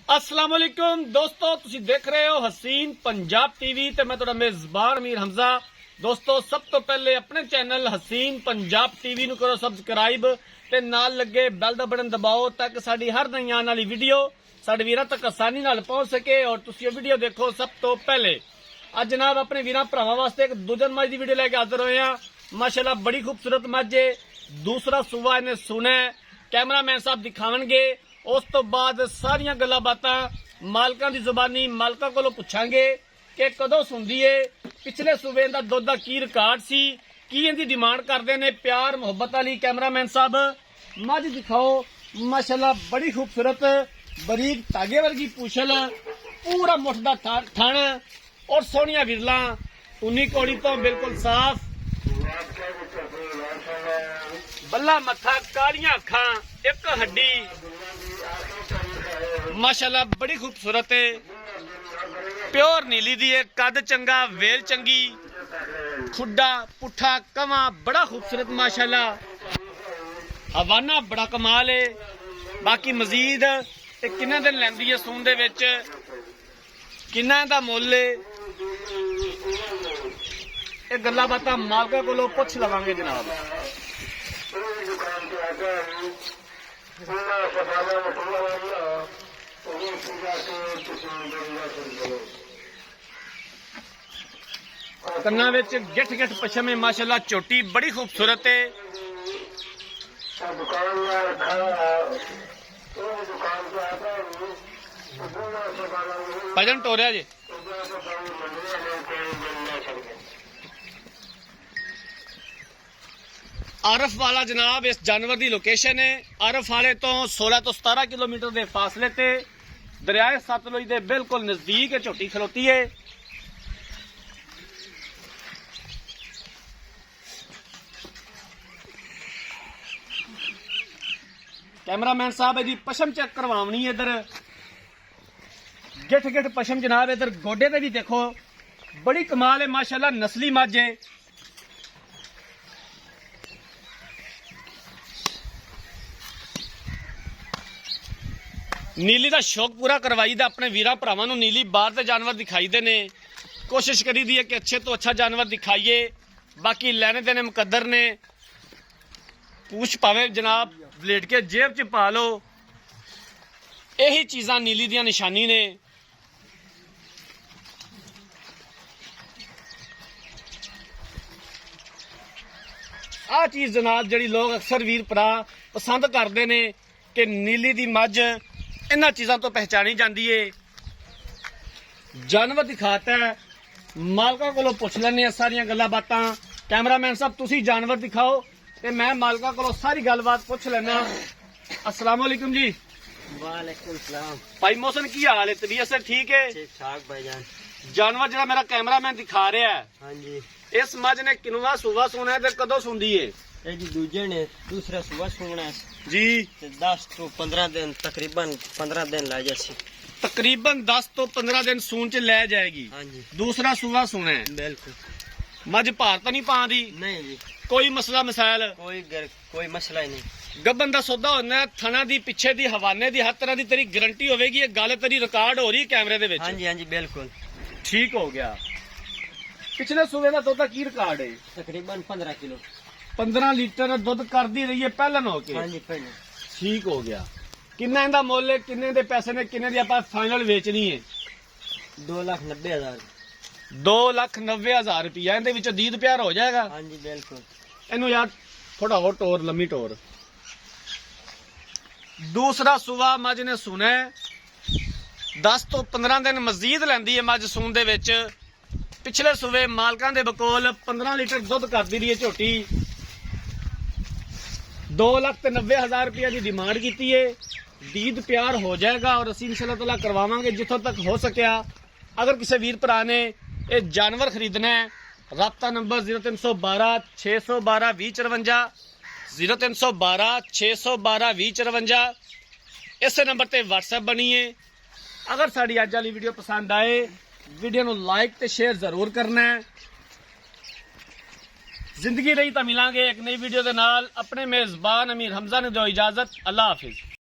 अस्सलाम वालेकुम दोस्तों, तुसी देख रहे हो हसीन पंजाब टीवी ते मैं तुहाडा मेजबान अमीर हमजा। दोस्तों, सब तो पहले अपने चैनल हसीन पंजाब टीवी नूं करो सबसक्राइब ते नाल लगे बैल दा बटन दबाओ ताकि साडी हर नई आने वाली वीडियो साडे वीरां तक आसानी नाल पहुंच सके और तुसी ये वीडियो देखो सब तो पहले। अज जनाब अपने वीरां भरावां वास्ते एक दुजन मज दी वीडियो लेके हाजिर होए हां। माशाअल्लाह बड़ी खूबसूरत मज है। दूसरा सूबा इन्हें सुना है, कैमरामैन साहब दिखावणगे। उस तो बाद सारिया गल्लां बातां मालकां दी जुबानी मालकां कोलों पुछांगे कि कदों सुंदी है, पिछले सूबे दा दुध दा की रिकॉर्ड सी, की इहदी डिमांड करदे ने प्यार मुहब्बत वाली। कैमरामैन साहब मझ दिखाओ, माशाअल्लाह बड़ी खूबसूरत बरीक धागे वर्गी पूछल, पूरा मुठ दा थण और सोहणियां विरलां, उन्नी कौड़ी तो बिल्कुल साफ, बल्ला मत्था, कालियां अखां, एक हड्डी, माशाअल्लाह बड़ी खूबसूरत है। प्योर नीली दी है, कद चंगा, वेल चंगी, खुड्डा पुठा कवा बड़ा खूबसूरत माशाअल्लाह। हवाना बड़ा कमाल है। बाकी मजीद किन्ने दिन लैंदी है सून दे विच, किन्ना दा मुल है, ये गल्लां बातां मालका कोलों पुछ लवांगे जनाब। कन्ना विच गिठ गिठ पछम है माशाअल्लाह, चोटी बड़ी खूबसूरत है। भजन टोरिया जी आरफ वाला जनाब इस जानवर की लोकेशन है। आरफ वाले तो 16 तो 17 किलोमीटर के फासले ते दरियाए सतलुज के बिल्कुल नजदीक है झोटी खलोती है। कैमरामैन साहब यदि पशम चेक करवानी है, इधर गिठ गिठ पशम जनाब, इधर गोडे पे भी देखो बड़ी कमाल है माशाअल्लाह, नस्ली मझ है। नीली का शौक पूरा करवाई दा अपने वीरां भरावां नूं। नीली बाहर के जानवर दिखाई दे ने, कोशिश करी दी है कि अच्छे तो अच्छा जानवर दिखाइए। बाकी लेने देने मुकद्दर ने, पूछ पावे जनाब ब्लेड के जेब च पा लो, यही चीज़ां नीली दियां निशानी ने। आ चीज़ जनाब जिहड़ी लोग अक्सर वीर भरा पसंद करते ने कि नीली दी मझ इन्हां चीज़ों तो पहचानी जाती है। जानवर दिखाता है, मालका कोलों पुछ लैने सारिया गल्लां बातां। कैमरामैन साहब तुसी जानवर दिखाओ ते मैं मालका कोलों सारी गलबात पुछ लेना। अस्सलाम वालेकुम जी। वालेकुम सलाम भाई मोहसन की हाल है, तबीयत से ठीक है? ठीक ठाक भाईजान। जानवर जरा मेरा कैमरामैन दिखा रहा है, हाँ जी, इस मझ ने किनवा सूबा सुना है, कदों सुंदी है? ये जी दूजे ने दूसरा सुबह सुनना है जी। 10 तो 15 दिन, तकरीबन 15 दिन ला जैसी। तकरीबन 10 तो 15 दिन सून च ले जाएगी। हाँ जी, दूसरा सूबा सुना है। बिल्कुल। मझ भार तो नहीं पा दी? नहीं जी, कोई मसला मसाइल? कोई मसला ही नहीं। गब्बन का सौदा होना, थना दी पिछे दी हवाने दी हर तरह की तेरी गारंटी होगी। गल तेरी रिकॉर्ड हो रही है कैमरे दे विच? हाँ जी, हाँ जी, बिल्कुल ठीक हो गया। पिछले सूबे का दुध की रिकॉर्ड है? तकरीबन 15 किलो। 15 लीटर दुध कर दी रही है पहलन होके? हाँ जी, पहले। ठीक हो गया। किन्ना इहदा मुल है, किन्ने दे पैसे ने, किन्ने दी आपां फाइनल बेचनी है? 2,90,000। 2,90,000 रुपया। इहदे विच दीद प्यार हो जाएगा? हाँ जी, बिल्कुल। इनू यार थोड़ा हो टोर, लम्मी टोर। दूसरा सुवा मझ ने सुना है, 10 तो 15 दिन मजीद लैंदी है मझ सून दे विच। पिछले सुबह मालकां दे बकोल 15 लीटर दुध कर दी रही है झोटी। 2,90,000 रुपया की डिमांड की है। दीद प्यार हो जाएगा और असीं इंशाअल्लाह ताला करवावांगे जिथों तक हो सकिया। अगर किसी वीर भरा ने यह जानवर खरीदना है, राब्ता नंबर 0312 612 2054, 0312 612 2054, इस नंबर पर व्हाट्सएप बनी है। अगर साड़ी अज वाली वीडियो पसंद आए, वीडियो को लाइक ते शेयर जरूर करना है। जिंदगी रही तो मिलांगे एक नई वीडियो के नाल। अपने मेजबान अमीर हमजा ने दो इजाजत। अल्लाह हाफिज।